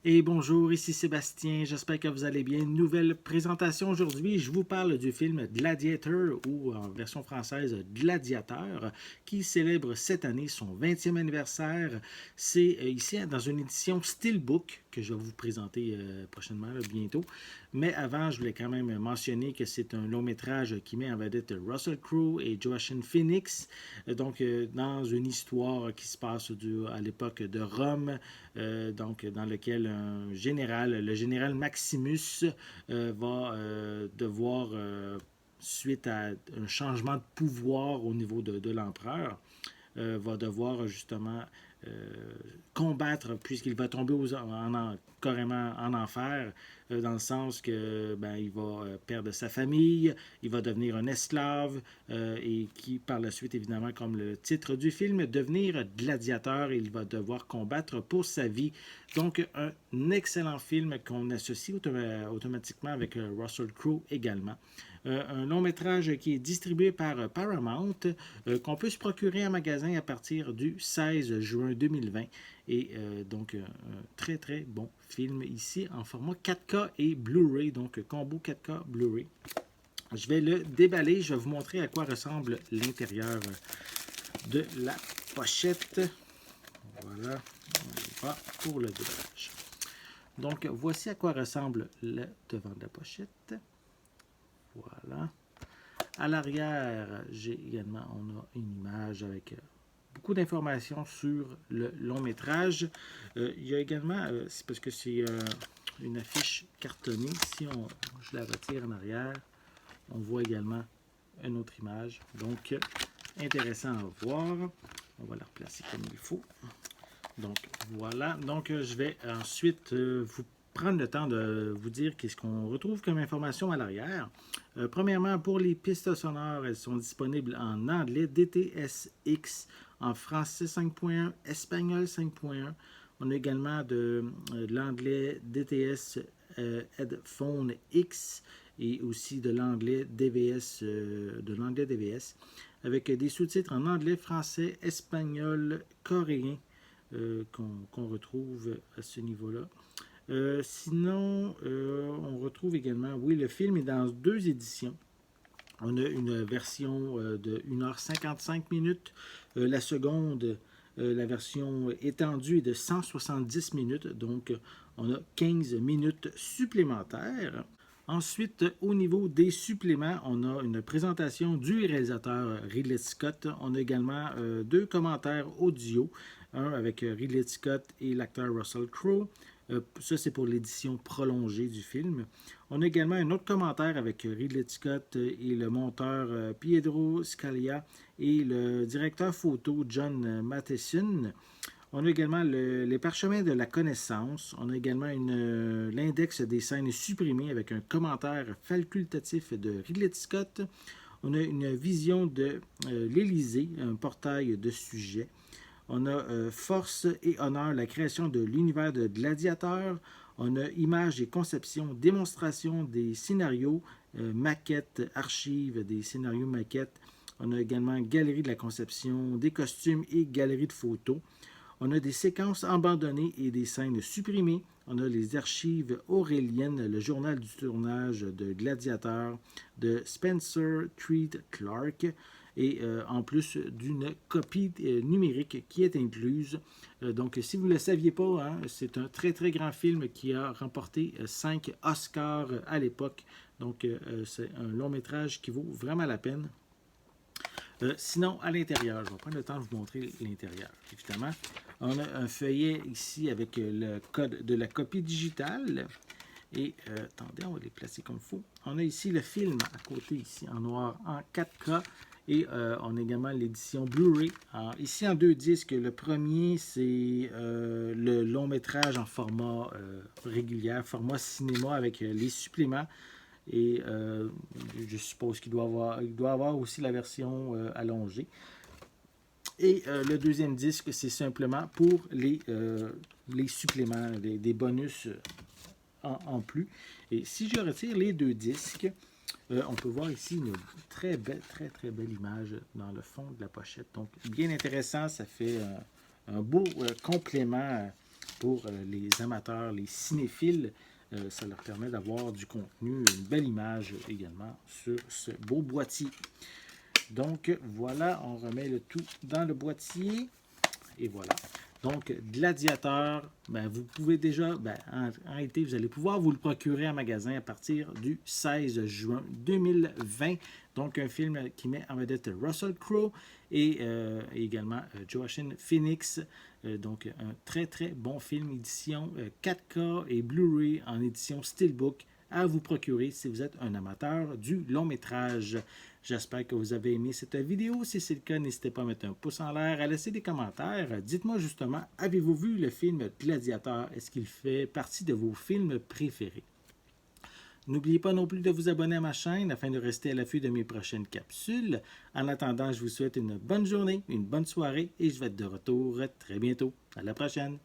Et bonjour, ici Sébastien, j'espère que vous allez bien. Nouvelle présentation aujourd'hui, je vous parle du film Gladiator ou en version française Gladiateur qui célèbre cette année son 20e anniversaire. C'est ici dans une édition Steelbook que je vais vous présenter prochainement, bientôt. Mais avant, je voulais quand même mentionner que c'est un long métrage qui met en vedette Russell Crowe et Joaquin Phoenix, dans une histoire qui se passe à l'époque de Rome, dans lequel le général Maximus, va devoir, suite à un changement de pouvoir au niveau de l'empereur, va devoir justement euh, combattre, puisqu'il va tomber carrément en enfer, dans le sens que il va perdre sa famille, il va devenir un esclave, et qui par la suite, évidemment, comme le titre du film, devenir gladiateur, et il va devoir combattre pour sa vie. Donc, un excellent film qu'on associe automatiquement avec Russell Crowe également. Un long métrage qui est distribué par Paramount, qu'on peut se procurer en magasin à partir du 16 juin 2020. Et un très très bon film ici en format 4K et Blu-ray, donc combo 4K Blu-ray. Je vais le déballer, je vais vous montrer à quoi ressemble l'intérieur de la pochette. Voilà, on va pour le déballage. Donc, voici à quoi ressemble le devant de la pochette. Voilà. À l'arrière, on a une image avec beaucoup d'informations sur le long métrage. Il y a également, c'est parce que c'est une affiche cartonnée. Si je la retire en arrière, on voit également une autre image. Donc, intéressant à voir. On va la replacer comme il faut. Donc, voilà. Donc, je vais ensuite vous prendre le temps de vous dire qu'est-ce qu'on retrouve comme information à l'arrière. Premièrement, pour les pistes sonores, elles sont disponibles en anglais DTS-X, en français 5.1, espagnol 5.1. On a également de l'anglais DTS Headphone X et aussi de l'anglais DVS, avec des sous-titres en anglais, français, espagnol, coréen, qu'on retrouve à ce niveau-là. Sinon, on retrouve également, oui, le film est dans 2 éditions. On a une version de 1h55 minutes. La seconde, la version étendue est de 170 minutes. Donc, on a 15 minutes supplémentaires. Ensuite, au niveau des suppléments, on a une présentation du réalisateur Ridley Scott. On a également 2 commentaires audio, un avec Ridley Scott et l'acteur Russell Crowe. Ça, c'est pour l'édition prolongée du film. On a également un autre commentaire avec Ridley Scott et le monteur Pietro Scalia et le directeur photo John Matheson. On a également les parchemins de la connaissance. On a également l'index des scènes supprimées avec un commentaire facultatif de Ridley Scott. On a une vision de l'Élysée, un portail de sujets. On a Force et Honneur, la création de l'univers de Gladiateur. On a Images et conception, démonstration des scénarios, maquettes, archives des scénarios maquettes. On a également Galerie de la conception, des costumes et galerie de photos. On a des séquences abandonnées et des scènes supprimées. On a les archives auréliennes, le journal du tournage de Gladiateur de Spencer Treat Clark, et en plus d'une copie numérique qui est incluse. Donc, si vous ne le saviez pas, hein, c'est un très très grand film qui a remporté 5 Oscars à l'époque. Donc, c'est un long métrage qui vaut vraiment la peine. Sinon, à l'intérieur, je vais prendre le temps de vous montrer l'intérieur, évidemment. On a un feuillet ici avec le code de la copie digitale. Et attendez, on va les placer comme il faut. On a ici le film à côté, ici, en noir, en 4K. Et on a également l'édition Blu-ray. Ici, en 2 disques. Le premier, c'est le long métrage en format régulier, format cinéma avec les suppléments. Et je suppose qu'il doit avoir aussi la version allongée. Et le deuxième disque, c'est simplement pour les suppléments, des bonus en plus. Et si je retire les 2 disques, on peut voir ici une très très belle image dans le fond de la pochette. Donc, bien intéressant, ça fait un beau complément pour les amateurs, les cinéphiles. Ça leur permet d'avoir du contenu, une belle image également sur ce beau boîtier. Donc voilà, on remet le tout dans le boîtier. Et voilà. Donc, Gladiateur, ben, vous pouvez déjà, ben, en réalité, vous allez pouvoir vous le procurer en magasin à partir du 16 juin 2020. Donc, un film qui met en vedette Russell Crowe et également Joaquin Phoenix. Donc, un très, très bon film, édition 4K et Blu-ray en édition Steelbook à vous procurer si vous êtes un amateur du long métrage. J'espère que vous avez aimé cette vidéo. Si c'est le cas, n'hésitez pas à mettre un pouce en l'air, à laisser des commentaires. Dites-moi justement, avez-vous vu le film Gladiateur? Est-ce qu'il fait partie de vos films préférés? N'oubliez pas non plus de vous abonner à ma chaîne afin de rester à l'affût de mes prochaines capsules. En attendant, je vous souhaite une bonne journée, une bonne soirée et je vais être de retour très bientôt. À la prochaine!